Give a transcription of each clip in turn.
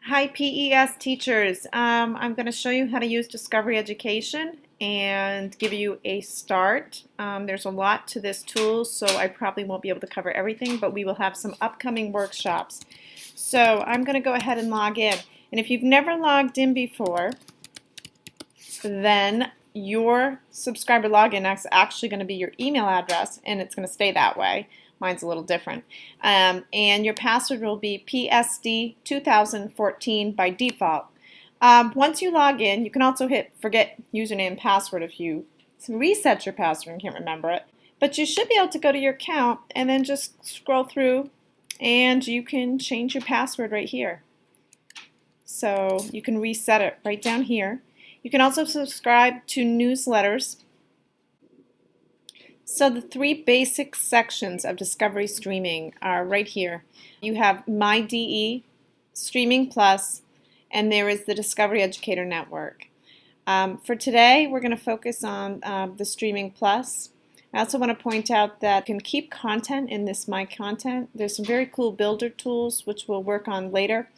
Hi PES teachers. I'm going to show you how to use Discovery Education and give you a start. There's a lot to this tool, so I probably won't be able to cover everything, but we will have some upcoming workshops. So I'm going to go ahead and log in. And if you've never logged in before, then your subscriber login is actually going to be your email address, and it's going to stay that way. Mine's a little different. And your password will be PSD 2014 by default. Once you log in, you can also hit forget username and password if you reset your password and can't remember it. But you should be able to go to your account and then just scroll through and you can change your password right here. So you can reset it right down here. You can also subscribe to newsletters. So the three basic sections of Discovery Streaming are right here. You have My DE, Streaming Plus, and there is the Discovery Educator Network. For today, we're going to focus on the Streaming Plus. I also want to point out that you can keep content in this My Content. There's some very cool builder tools which we'll work on later.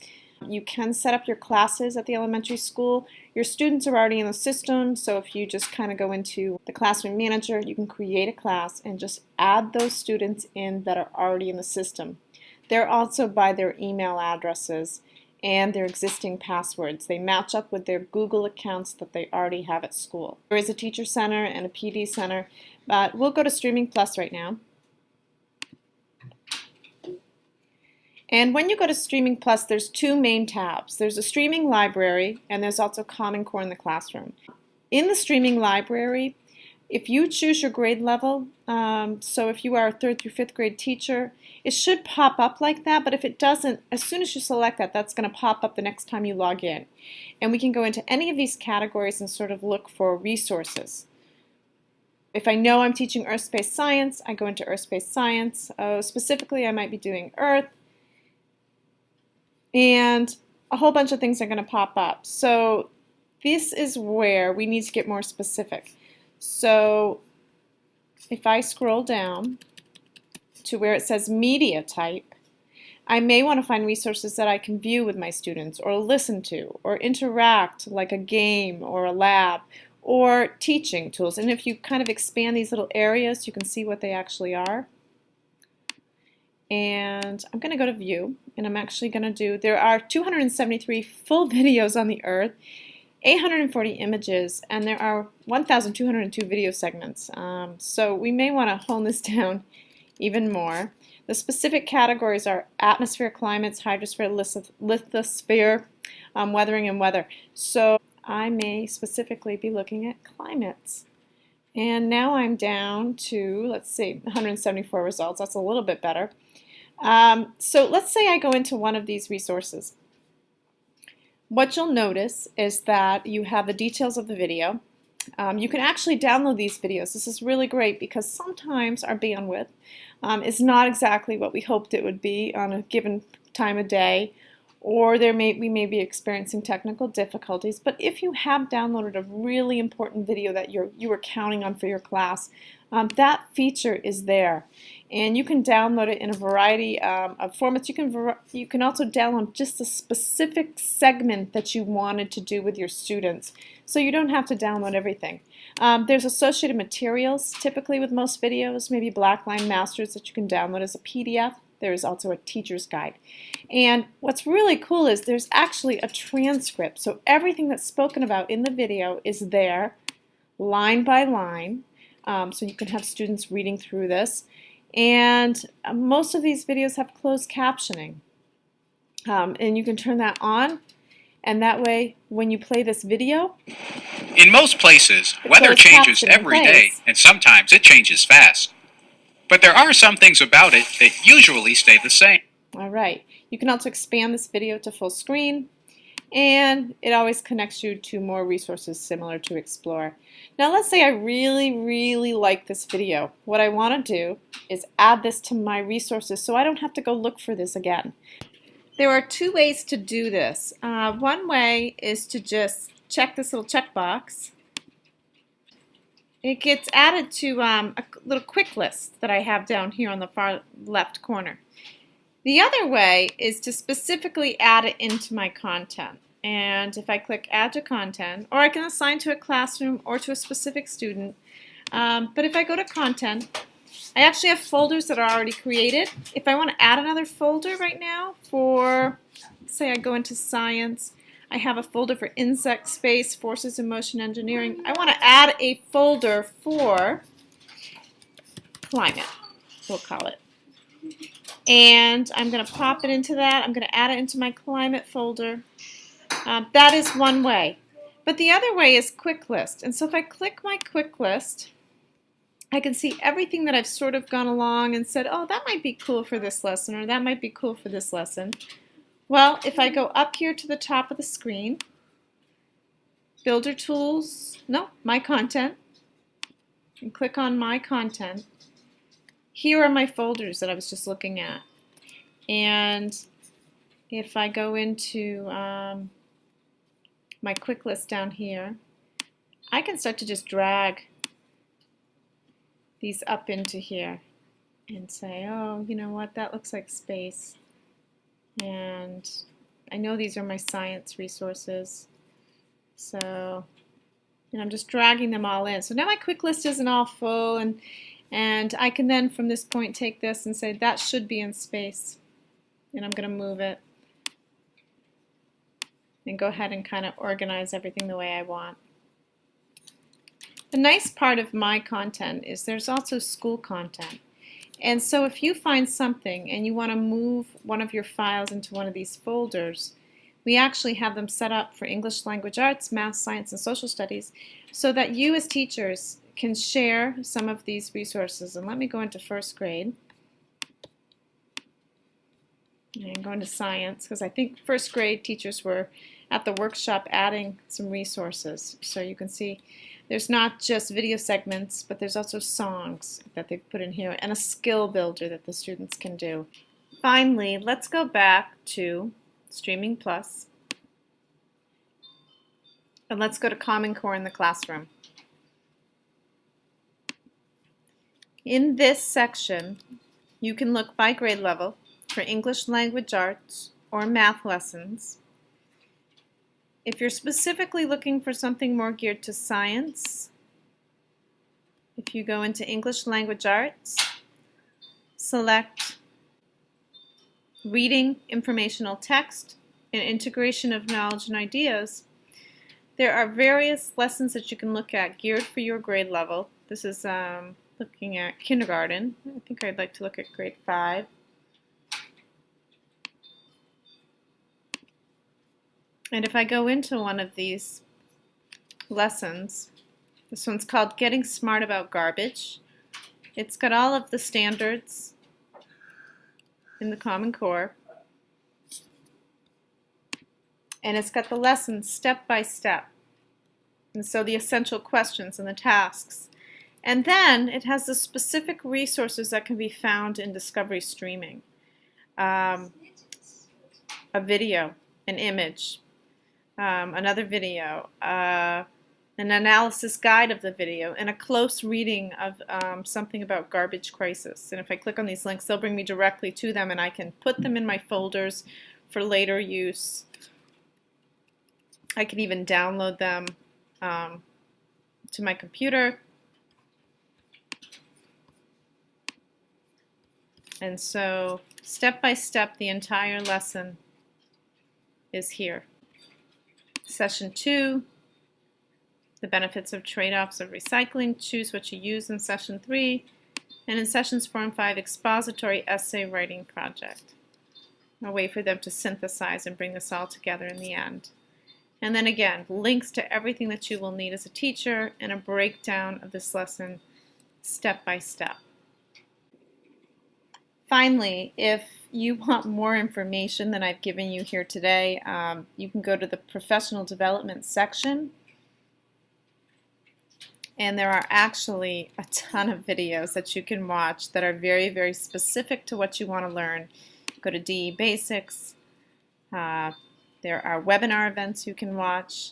You can set up your classes at the elementary school. Your students are already in the system, so if you just kind of go into the classroom manager, you can create a class and just add those students in that are already in the system. They're also by their email addresses and their existing passwords. They match up with their Google accounts that they already have at school. There is a Teacher Center and a PD Center, but we'll go to Streaming Plus right now. And when you go to Streaming Plus, there's two main tabs. There's a streaming library, and there's also Common Core in the classroom. In the streaming library, if you choose your grade level, so if you are a 3rd through 5th grade teacher, it should pop up like that, but if it doesn't, as soon as you select that, that's going to pop up the next time you log in. And we can go into any of these categories and sort of look for resources. If I know I'm teaching Earth Space Science, I go into Earth Space Science. Specifically, I might be doing Earth. And a whole bunch of things are going to pop up. So this is where we need to get more specific. So if I scroll down to where it says media type, I may want to find resources that I can view with my students or listen to or interact like a game or a lab or teaching tools. And if you kind of expand these little areas, you can see what they actually are. And I'm going to go to view, and I'm actually going to do, there are 273 full videos on the Earth, 840 images, and there are 1,202 video segments. So we may want to hone this down even more. The specific categories are atmosphere, climates, hydrosphere, lithosphere, weathering, and weather. So I may specifically be looking at climates. And now I'm down to, let's see, 174 results. That's a little bit better. So let's say I go into one of these resources. What you'll notice is that you have the details of the video. You can actually download these videos. This is really great because sometimes our bandwidth is not exactly what we hoped it would be on a given time of day, or we may be experiencing technical difficulties. But if you have downloaded a really important video that you were counting on for your class, that feature is there. And you can download it in a variety of formats. You can also download just a specific segment that you wanted to do with your students. So you don't have to download everything. There's associated materials typically with most videos, maybe Blackline Masters that you can download as a PDF. There is also a teacher's guide. And what's really cool is there's actually a transcript. So everything that's spoken about in the video is there, line by line. So you can have students reading through this. And most of these videos have closed captioning. And you can turn that on. And that way, when you play this video, in most places, weather changes every day, and sometimes it changes fast. But there are some things about it that usually stay the same. All right. You can also expand this video to full screen, and it always connects you to more resources similar to Explore. Now let's say I really like this video. What I want to do is add this to my resources so I don't have to go look for this again. There are two ways to do this. One way is to just check this little checkbox. It gets added to a little quick list that I have down here on the far left corner. The other way is to specifically add it into my content. And if I click Add to Content, or I can assign to a classroom or to a specific student, but if I go to Content, I actually have folders that are already created. If I want to add another folder right now for, say I go into Science, I have a folder for Insect Space, Forces in Motion Engineering. I want to add a folder for Climate, we'll call it. And I'm going to pop it into that. I'm going to add it into my Climate folder. That is one way. But the other way is Quick List. And so if I click my Quick List, I can see everything that I've sort of gone along and said, oh, that might be cool for this lesson, or that might be cool for this lesson. Well, if I go up here to the top of the screen, Builder Tools, no, My Content, and click on My Content, here are my folders that I was just looking at. And if I go into my quick list down here, I can start to just drag these up into here and say, oh, you know what, that looks like space. And I know these are my science resources. So, and I'm just dragging them all in. So now my quick list isn't all full, and I can then from this point take this and say that should be in space. And I'm going to move it and go ahead and kind of organize everything the way I want. The nice part of my content is there's also school content. And so if you find something and you want to move one of your files into one of these folders, we actually have them set up for English Language Arts, Math, Science, and Social Studies so that you as teachers can share some of these resources. And let me go into first grade and go into science, because I think first grade teachers were at the workshop adding some resources. So you can see there's not just video segments, but there's also songs that they've put in here and a skill builder that the students can do. Finally, let's go back to Streaming Plus and let's go to Common Core in the classroom. In this section, you can look by grade level for English Language Arts or math lessons. If you're specifically looking for something more geared to science, if you go into English Language Arts, select Reading Informational Text and Integration of Knowledge and Ideas, there are various lessons that you can look at geared for your grade level. This is looking at kindergarten. I think I'd like to look at grade 5. And if I go into one of these lessons, this one's called Getting Smart About Garbage. It's got all of the standards in the Common Core. And it's got the lessons step by step. And so the essential questions and the tasks. And then it has the specific resources that can be found in DiscoveryStreaming. A video, an image, another video, an analysis guide of the video, and a close reading of something about garbage crisis. And if I click on these links, they'll bring me directly to them, and I can put them in my folders for later use. I can even download them to my computer. And so, step by step, the entire lesson is here. Session 2, the benefits of trade-offs of recycling, choose what you use in Session 3, and in Sessions 4 and 5, expository essay writing project. A way for them to synthesize and bring this all together in the end. And then again, links to everything that you will need as a teacher and a breakdown of this lesson step by step. Finally, if you want more information than I've given you here today, you can go to the professional development section, and there are actually a ton of videos that you can watch that are very, very specific to what you want to learn. Go to DE Basics. There are webinar events you can watch.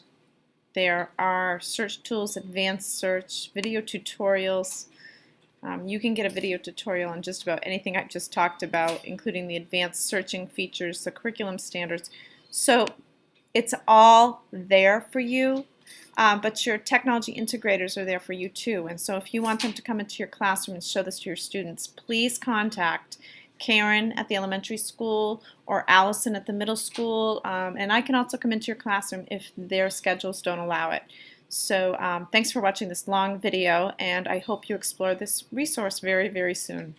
There are search tools, advanced search, video tutorials. You can get a video tutorial on just about anything I've just talked about, including the advanced searching features, the curriculum standards. So it's all there for you, but your technology integrators are there for you too. And so if you want them to come into your classroom and show this to your students, please contact Karen at the elementary school or Allison at the middle school, and I can also come into your classroom if their schedules don't allow it. So thanks for watching this long video, and I hope you explore this resource very, very soon.